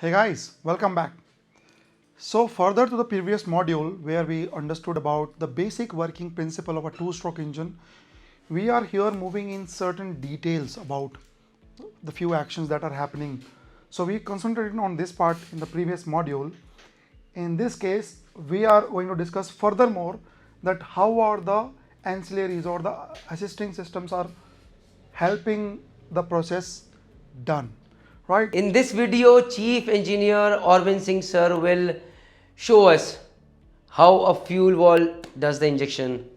Hey guys, welcome back. So further to the previous module where we understood about the basic working principle of a two-stroke engine, we are here moving in certain details about the few actions that are happening. So we concentrated on this part in the previous module. In this case, we are going to discuss furthermore that how are the ancillaries or the assisting systems are helping the process done, right? In this video, Chief Engineer Arvind Singh sir will show us how a fuel valve does the injection,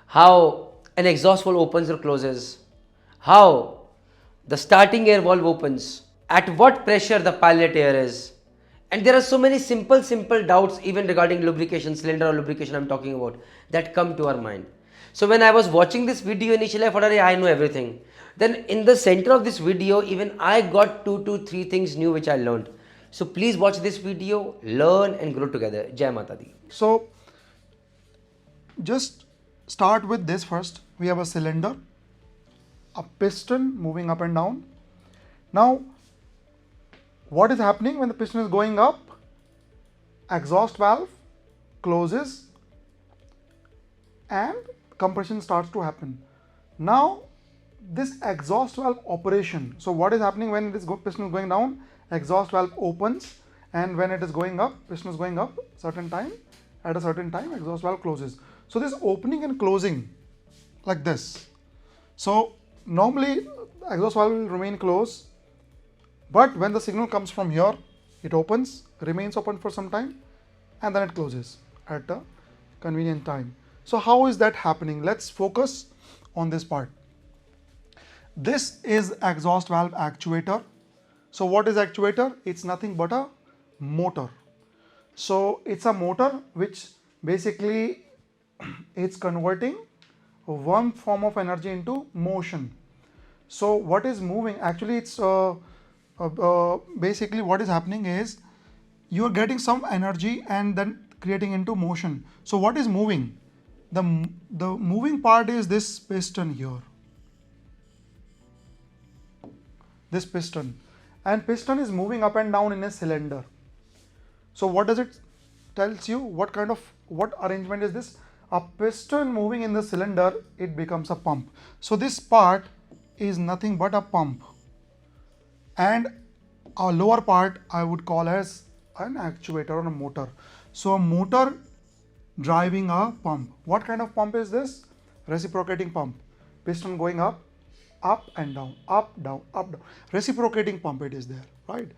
how an exhaust valve opens or closes, how the starting air valve opens, at what pressure the pilot air is. And there are so many simple doubts even regarding lubrication, cylinder or lubrication I'm talking about, that come to our mind. So when I was watching this video initially, I thought, I know everything. Then in the center of this video, even I got 2 to 3 things new which I learned. So please watch this video, learn and grow together. Jai Mata Di. So just start with this first. We have a cylinder, a piston moving up and down. Now, what is happening when the piston is going up? Exhaust valve closes and compression starts to happen. Now, this exhaust valve operation. So, what is happening when this piston is going down? Exhaust valve opens, and when it is going up, piston is going up certain time. At a certain time, exhaust valve closes. So, this opening and closing like this. So, normally exhaust valve will remain closed, but when the signal comes from here, it opens, remains open for some time, and then it closes at a convenient time. So how is that happening? Let's focus on this part. This is exhaust valve actuator. So what is actuator? It's nothing but a motor. So it's a motor which basically it's converting one form of energy into motion. So what is moving? Actually, it's basically what is happening is you are getting some energy and then creating into motion. So what is moving? The moving part is this piston here. This piston. And piston is moving up and down in a cylinder. So what does it tells you? What arrangement is this? A piston moving in the cylinder, it becomes a pump. So this part is nothing but a pump. And our lower part I would call as an actuator or a motor. So a motor driving a pump. What kind of pump is this? Reciprocating pump. Piston going up, up and down, up, down, up, down. Reciprocating pump it is there, right?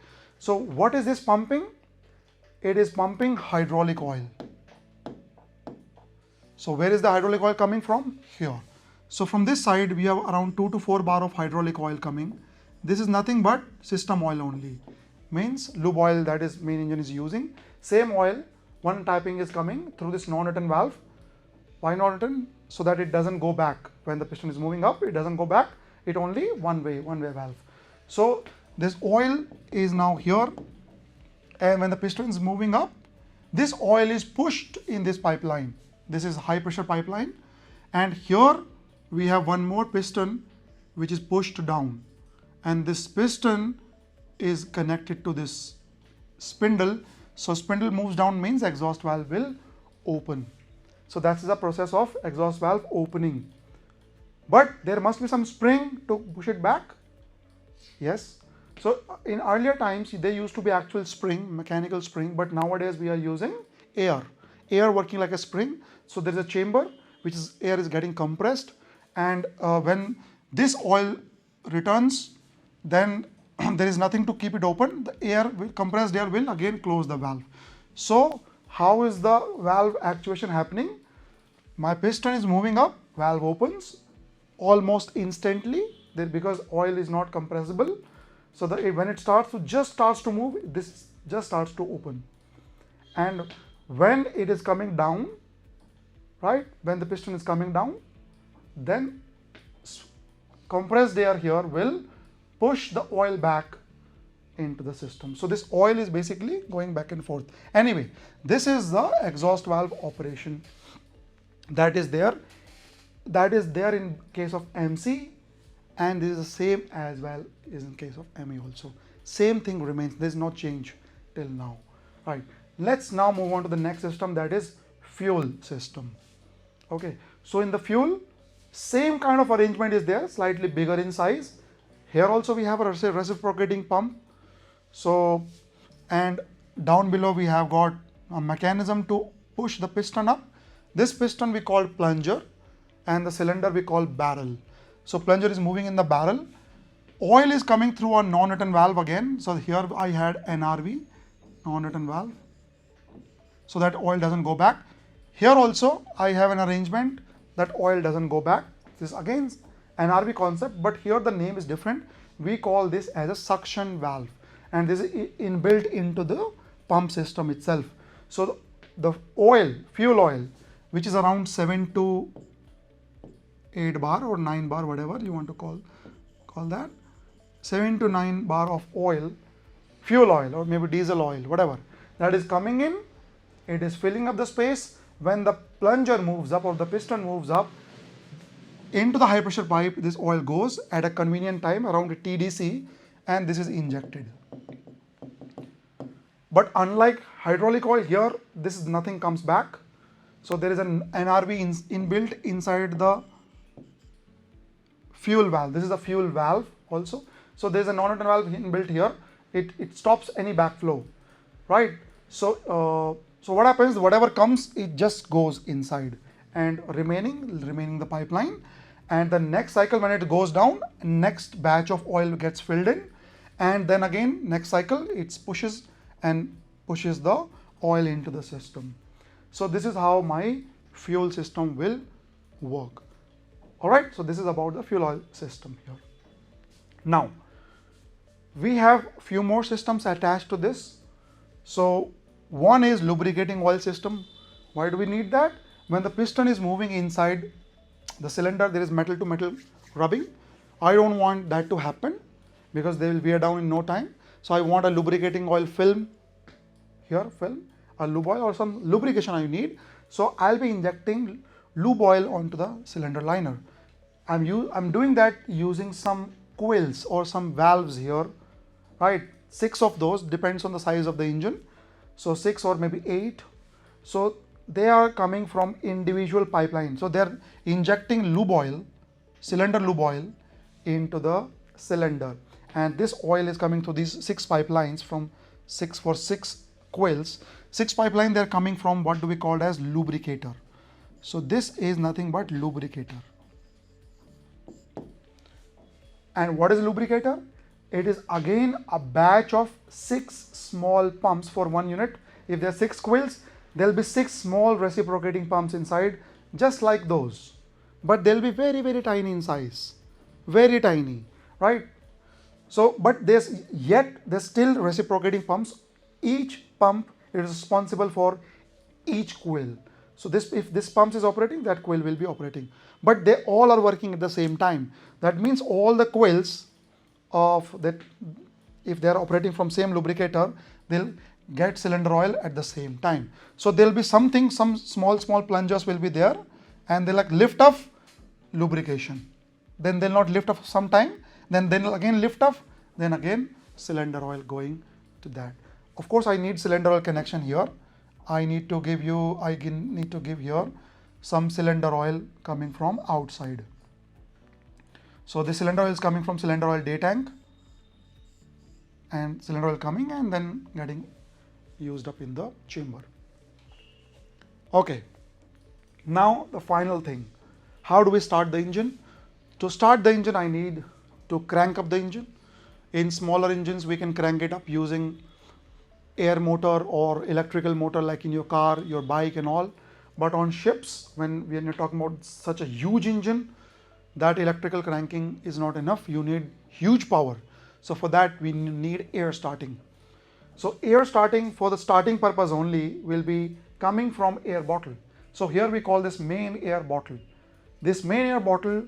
So what is this pumping? It is pumping hydraulic oil. So where is the hydraulic oil coming from? Here. So from this side we have around 2 to 4 bar of hydraulic oil coming. This is nothing but system oil only. Means lube oil that is main engine is using. Same oil, one tapping is coming through this non-return valve. Why non-return? So that it doesn't go back. When the piston is moving up, it doesn't go back. It only one way valve. So this oil is now here, and when the piston is moving up, this oil is pushed in this pipeline. This is high pressure pipeline, and here we have one more piston which is pushed down, and this piston is connected to this spindle. So spindle moves down means exhaust valve will open. So that's the process of exhaust valve opening. But there must be some spring to push it back. Yes. So in earlier times there used to be actual spring, mechanical spring, but nowadays we are using air working like a spring. So there is a chamber which is air is getting compressed, and when this oil returns, then there is nothing to keep it open. The air will, compressed air will again close the valve. So how is the valve actuation happening? My piston is moving up, valve opens almost instantly because oil is not compressible. So when it just starts to move, this just starts to open. And when it is coming down, right, when the piston is coming down, then compressed air here will push the oil back into the system. So this oil is basically going back and forth. Anyway, this is the exhaust valve operation that is there. That is there in case of MC, and this is the same as well is in case of ME also. same thing remains. There is no change till now, right? Let's now move on to the next system, that is fuel system. Okay, so in the fuel, same kind of arrangement is there, slightly bigger in size. Here also we have a reciprocating pump. So, and down below we have got a mechanism to push the piston up. This piston we call plunger, and the cylinder we call barrel. So plunger is moving in the barrel. Oil is coming through a non-return valve again. So here I had NRV, non-return valve, so that oil doesn't go back. Here also I have an arrangement that oil doesn't go back. This is again NRV concept, but here the name is different. We call this as a suction valve, and this is inbuilt into the pump system itself. So the oil, fuel oil, which is around 7 to 8 bar or 9 bar, whatever you want to call that, 7 to 9 bar of oil, fuel oil or maybe diesel oil, whatever, that is coming in. It is filling up the space. When the plunger moves up or the piston moves up into the high pressure pipe, this oil goes at a convenient time around a TDC, and this is injected. But unlike hydraulic oil, here this is nothing comes back. So there is an NRV inbuilt inside the fuel valve. This is a fuel valve also. So there is a non-return valve inbuilt here. It stops any backflow, right? So so what happens? Whatever comes, it just goes inside, and remaining the pipeline. And the next cycle, when it goes down, next batch of oil gets filled in, and then again next cycle it pushes the oil into the system. So this is how my fuel system will work. All right, so this is about the fuel oil system here. Now we have few more systems attached to this. So one is lubricating oil system. Why do we need that? When the piston is moving inside the cylinder, there is metal to metal rubbing. I don't want that to happen because they will wear down in no time. So I want a lubricating oil film here, a lube oil or some lubrication I need. So I'll be injecting lube oil onto the cylinder liner. I'm doing that using some coils or some valves here, right? 6 of those, depends on the size of the engine. So 6 or maybe 8. So they are coming from individual pipelines. So they're injecting lube oil, cylinder lube oil into the cylinder, and this oil is coming through these 6 pipelines from 6 coils. 6 pipeline, they're coming from what do we call as lubricator. So this is nothing but lubricator. And what is lubricator? It is again a batch of 6 small pumps for 1 unit. If there are 6 coils, there will be 6 small reciprocating pumps inside, just like those, but they'll be very, very tiny in size, very tiny, right? So, but there's still reciprocating pumps. Each pump is responsible for each coil. So if this pump is operating, that coil will be operating, but they all are working at the same time. That means all the coils of that, if they are operating from same lubricator, they'll get cylinder oil at the same time. So there'll be some small plungers will be there, and they'll like lift off lubrication, then they'll not lift off some time, then they'll again lift off, then again cylinder oil going to that. Of course I need cylinder oil connection here. I need to give here some cylinder oil coming from outside. So the cylinder oil is coming from cylinder oil day tank, and cylinder oil coming and then getting used up in the chamber. Okay, now the final thing, how do we start the engine? To start the engine, I need to crank up the engine. In smaller engines, we can crank it up using air motor or electrical motor like in your car, your bike and all. But on ships, when you're talking about such a huge engine, that electrical cranking is not enough. You need huge power. So for that, we need air starting. So air starting for the starting purpose only will be coming from air bottle. So here we call this main air bottle. This main air bottle,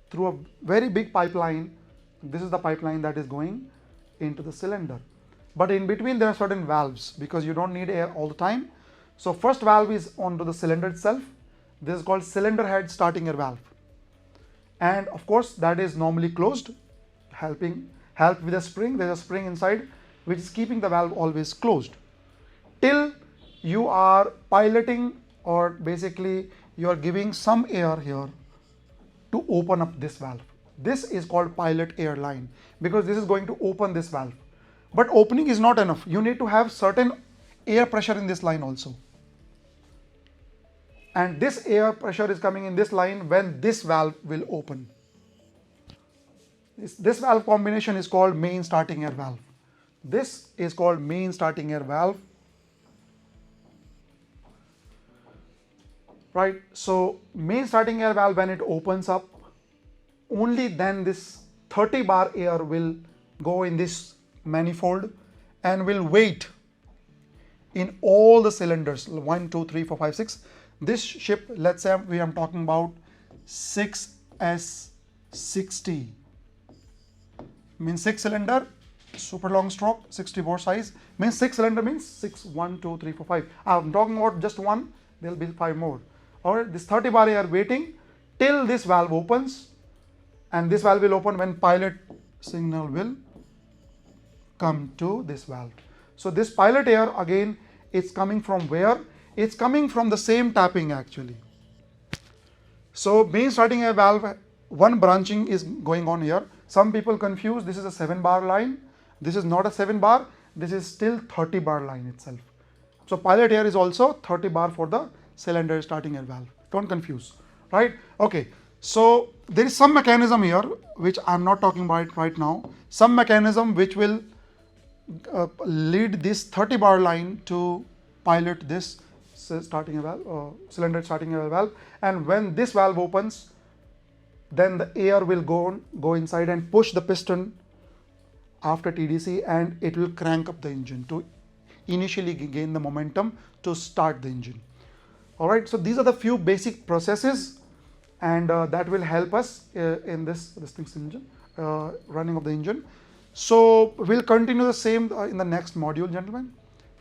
through a very big pipeline, this is the pipeline that is going into the cylinder. But in between there are certain valves because you don't need air all the time. So first valve is onto the cylinder itself. This is called cylinder head starting air valve. And of course that is normally closed, helped with a spring. There's a spring inside which is keeping the valve always closed till you are piloting, or basically you are giving some air here to open up this valve. This is called pilot air line because this is going to open this valve. But opening is not enough. You need to have certain air pressure in this line also. And this air pressure is coming in this line when this valve will open. This valve combination is called main starting air valve. This is called main starting air valve. Right, so main starting air valve, when it opens up, only then this 30 bar air will go in this manifold and will wait in all the cylinders 1, 2, 3, 4, 5, 6. This ship, let's say we are talking about 6S60, means 6 cylinder, super long stroke, 60 bore size, means 6 cylinder means 6, 1, 2, 3, 4, 5. I'm talking about just one, there will be 5 more. Alright, this 30 bar air waiting till this valve opens, and this valve will open when pilot signal will come to this valve. So this pilot air, again, it's coming from where? It's coming from the same tapping actually. So main starting air valve, one branching is going on here. Some people confuse, this is a 7 bar line. This is not a 7 bar, this is still 30 bar line itself. So pilot air is also 30 bar for the cylinder starting air valve. Don't confuse, right? Okay, so there is some mechanism here which I'm not talking about right now. Some mechanism which will lead this 30 bar line to pilot this starting air valve, cylinder starting air valve, and when this valve opens, then the air will go inside and push the piston after TDC, and it will crank up the engine to initially gain the momentum to start the engine. All right, so these are the few basic processes, and that will help us in this engine, running of the engine. So we'll continue the same in the next module, gentlemen.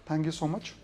Thank you so much.